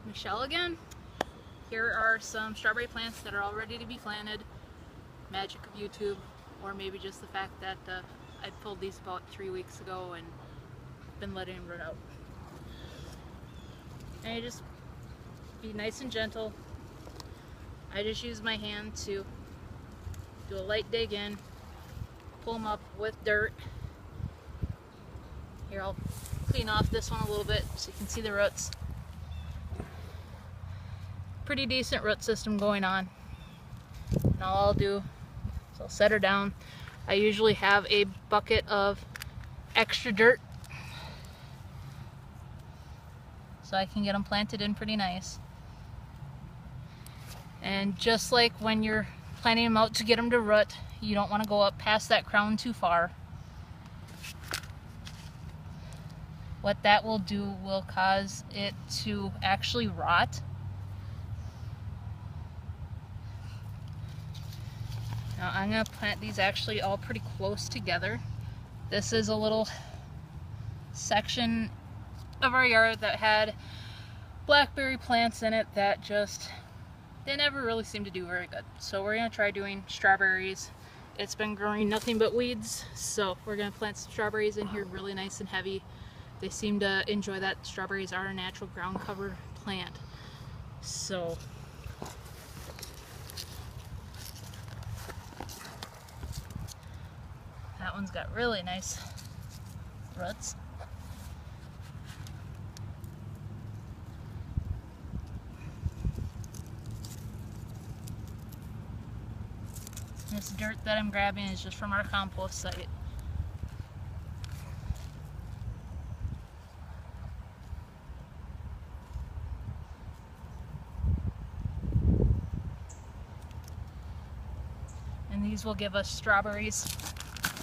Michelle again. Here are some strawberry plants that are all ready to be planted. Magic of YouTube, or maybe just the fact that I pulled these about 3 weeks ago and been letting them root out. And you just be nice and gentle. I just use my hand to do a light dig in, pull them up with dirt. Here, I'll clean off this one a little bit so you can see the roots. Pretty decent root system going on. And all I'll do is I'll set her down. I usually have a bucket of extra dirt so I can get them planted in pretty nice. And just like when you're planting them out to get them to root, you don't want to go up past that crown too far. What that will do will cause it to actually rot. Now I'm going to plant these actually all pretty close together. This is a little section of our yard that had blackberry plants in it that just, they never really seemed to do very good. So we're going to try doing strawberries. It's been growing nothing but weeds, so we're going to plant some strawberries in here really nice and heavy. They seem to enjoy that. Strawberries are a natural ground cover plant. So that one's got really nice roots. This dirt that I'm grabbing is just from our compost site. And these will give us strawberries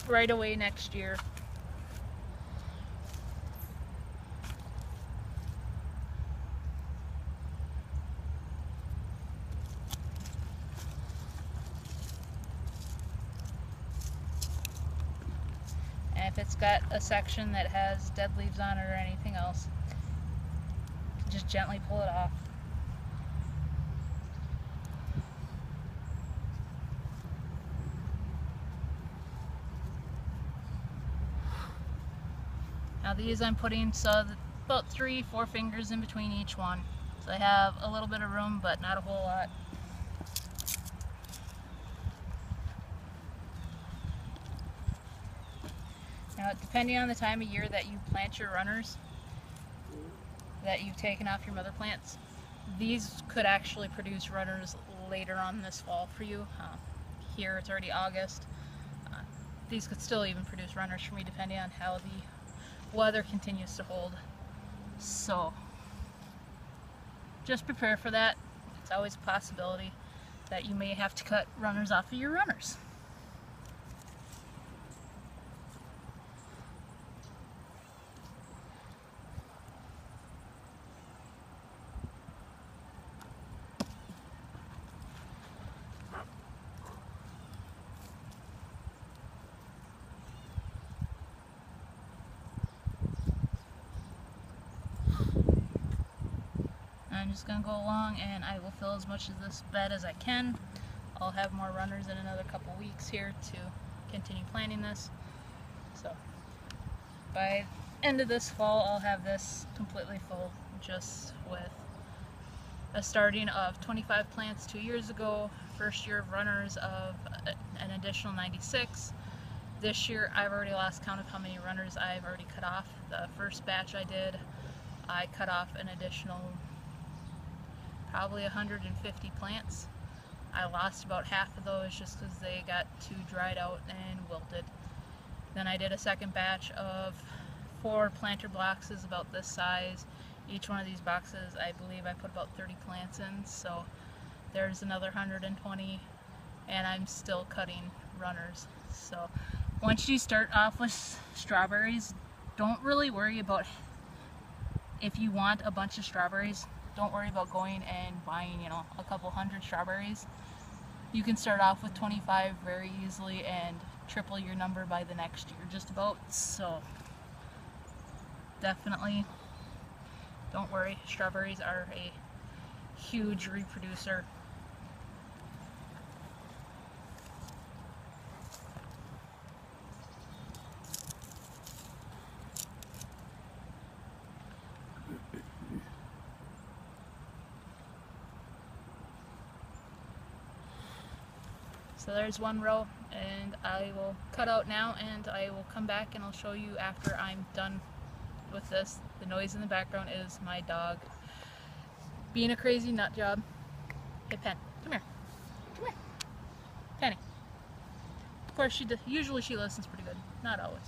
right away next year. And if it's got a section that has dead leaves on it or anything else, just gently pull it off. Now these I'm putting about 3-4 fingers in between each one. So I have a little bit of room, but not a whole lot. Now depending on the time of year that you plant your runners, that you've taken off your mother plants, these could actually produce runners later on this fall for you. Here it's already August. These could still even produce runners for me depending on how the weather continues to hold. So just prepare for that. It's always a possibility that you may have to cut runners off of your runners. I'm just going to go along and I will fill as much of this bed as I can. I'll have more runners in another couple weeks here to continue planting this. So by end of this fall I'll have this completely full, just with a starting of 25 plants 2 years ago, first year of runners of an additional 96. This year I've already lost count of how many runners I've already cut off. The first batch I did, I cut off an additional probably 150 plants. I lost about half of those just because they got too dried out and wilted. Then I did a second batch of 4 planter boxes about this size. Each one of these boxes, I believe I put about 30 plants in, so there's another 120, and I'm still cutting runners. So once you start off with strawberries, don't really worry about, if you want a bunch of strawberries, don't worry about going and buying, you know, a couple hundred strawberries. You can start off with 25 very easily and triple your number by the next year just about. So definitely don't worry, strawberries are a huge reproducer. So there's one row, and I will cut out now, and I will come back and I'll show you after I'm done with this. The noise in the background is my dog being a crazy nut job. Hey Pen, come here. Come here. Penny. Of course usually she listens pretty good. Not always.